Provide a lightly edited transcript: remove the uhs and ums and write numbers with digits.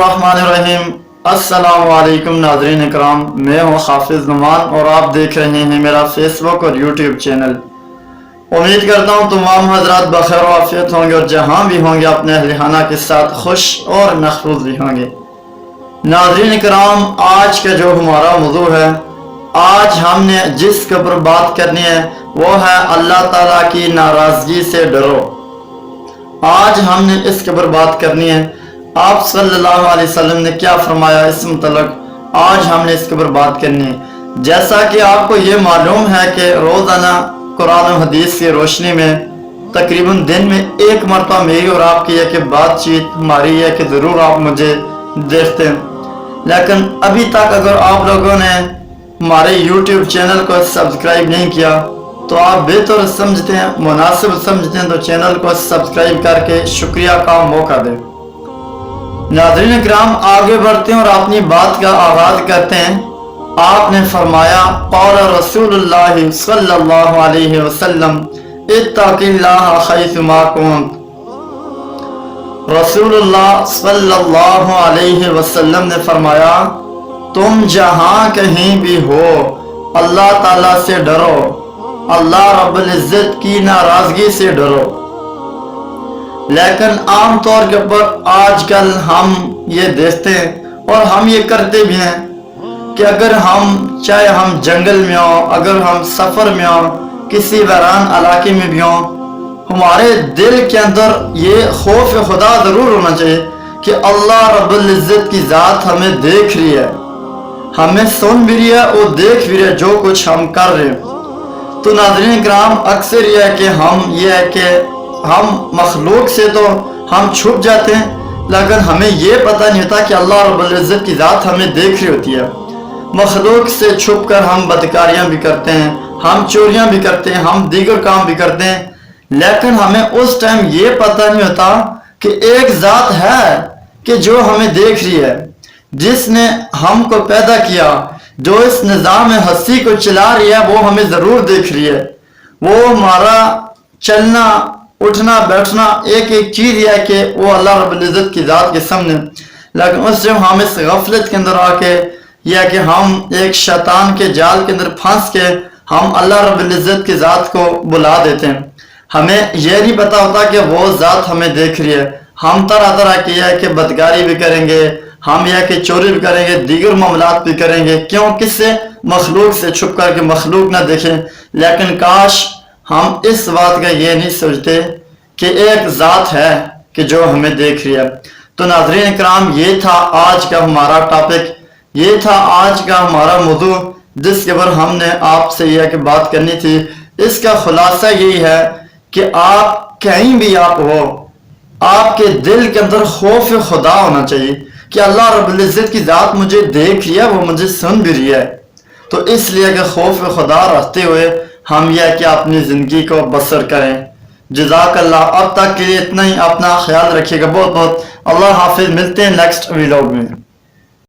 बिस्मिल्लाहिर्रहमानिर्रहीम। अस्सलाम वालेकुम नाज़रीन इकराम, मैं हूँ हाफिज नुमान और आप देख रहे हैं मेरा फेसबुक और यूट्यूब चैनल। उम्मीद करता हूँ तमाम हजरात बखैर आफियत होंगे और जहाँ भी होंगे अपने अहले खाना के साथ खुश और महफूज भी होंगे। नाज़रीन इकराम, आज का जो हमारा मौजू है, आज हमने जिस के ऊपर बात करनी है वो है अल्लाह ताला की नाराज़गी से डरो। आज हमने इसके ऊपर बात करनी है। आप सल्लल्लाहु अलैहि वसल्लम ने क्या फरमाया इस मुतल्लक, आज हमने इसके ऊपर बात करनी है। जैसा कि आपको ये मालूम है कि रोज़ाना कुरान और हदीस की रोशनी में तकरीबन दिन में एक मरतबा मेरी और आपकी है कि बातचीत हमारी है कि ज़रूर आप मुझे देखते हैं, लेकिन अभी तक अगर आप लोगों ने हमारे YouTube चैनल को सब्सक्राइब नहीं किया तो आप बेहतर समझते हैं, मुनासिब समझते हैं तो चैनल को सब्सक्राइब करके शुक्रिया का मौका दें। नाज़रीन किराम, आगे बढ़ते हैं और अपनी बात का आगाज करते हैं। आपने फरमाया क़ाल रसूलुल्लाह सल्लल्लाहु अलैहि वसल्लम इत्तक़िल्लाह हैसुमा कुंत। रसूलुल्लाह सल्लल्लाहु अलैहि वसल्लम ने फरमाया, तुम जहां कहीं भी हो अल्लाह ताला से डरो, अल्लाह रब्बुल इज्जत की नाराजगी से डरो। लेकिन आम तौर के ऊपर आजकल हम ये देखते हैं और हम ये करते भी हैं कि अगर हम चाहे हम जंगल में हो, अगर हम सफर में हो, किसी वीरान इलाके में भी हो, हमारे दिल के अंदर ये खौफ खुदा जरूर होना चाहिए कि अल्लाह रब्बुल इज्जत की जात हमें देख रही है, हमें सुन भी रही है और देख भी रही है जो कुछ हम कर रहे हैं। तो नाज़रीन किराम, अक्सर यह है कि हम मखलूक से तो हम छुप जाते हैं, लेकिन हमें ये पता नहीं होता कि अल्लाह रब्बुल इज्जत की ज़ात हमें देख रही होती है। मखलूक से छुप कर हम बदकारियाँ भी करते हैं, हम चोरियाँ भी करते हैं, हम दीगर काम भी करते हैं, लेकिन हमें उस टाइम ये पता नहीं होता कि एक ज़ात है कि जो हमें देख रही है, जिसने हमको पैदा किया, जो इस निज़ाम हस्ती को चला रही है, वो हमें ज़रूर देख रही है। वो हमारा चलना उठना बैठना एक एक चीज़ है कि वो अल्लाह रब्बुल इज्जत की ज़ात के सामने, लेकिन उस जब हम इस गफलत के अंदर आके या कि हम एक शैतान के जाल के अंदर फंस के हम अल्लाह रब्बुल इज्जत की ज़ात को बुला देते हैं। हमें यह नहीं पता होता कि वो ज़ात हमें देख रही है। हम तरह तरह की है कि बदकारी भी करेंगे, हम यह कि चोरी भी करेंगे, दीगर मामलात भी करेंगे। क्यों? किससे? मखलूक से छुप कर के मखलूक ना देखें। लेकिन काश हम इस बात का ये नहीं सोचते कि एक ज़ात है कि जो हमें देख रही है। तो नाज़रीन इकराम, ये था आज का हमारा टॉपिक, ये था आज का हमारा मौजू जिसके ऊपर हमने आपसे यह कि बात करनी थी। इसका खुलासा यही है कि आप कहीं भी आप हो, आपके दिल के अंदर खौफ खुदा होना चाहिए कि अल्लाह रब्बुल इज्जत की ज़ात मुझे देख रही है, वो मुझे सुन भी रही है। तो इसलिए कि खौफ खुदा रखते हुए हम यह कि अपनी ज़िंदगी को बसर करें। जज़ाकल्लाह। अब तक के लिए इतना ही, अपना ख्याल रखिएगा। बहुत बहुत अल्लाह हाफिज। मिलते हैं नेक्स्ट व्लॉग में।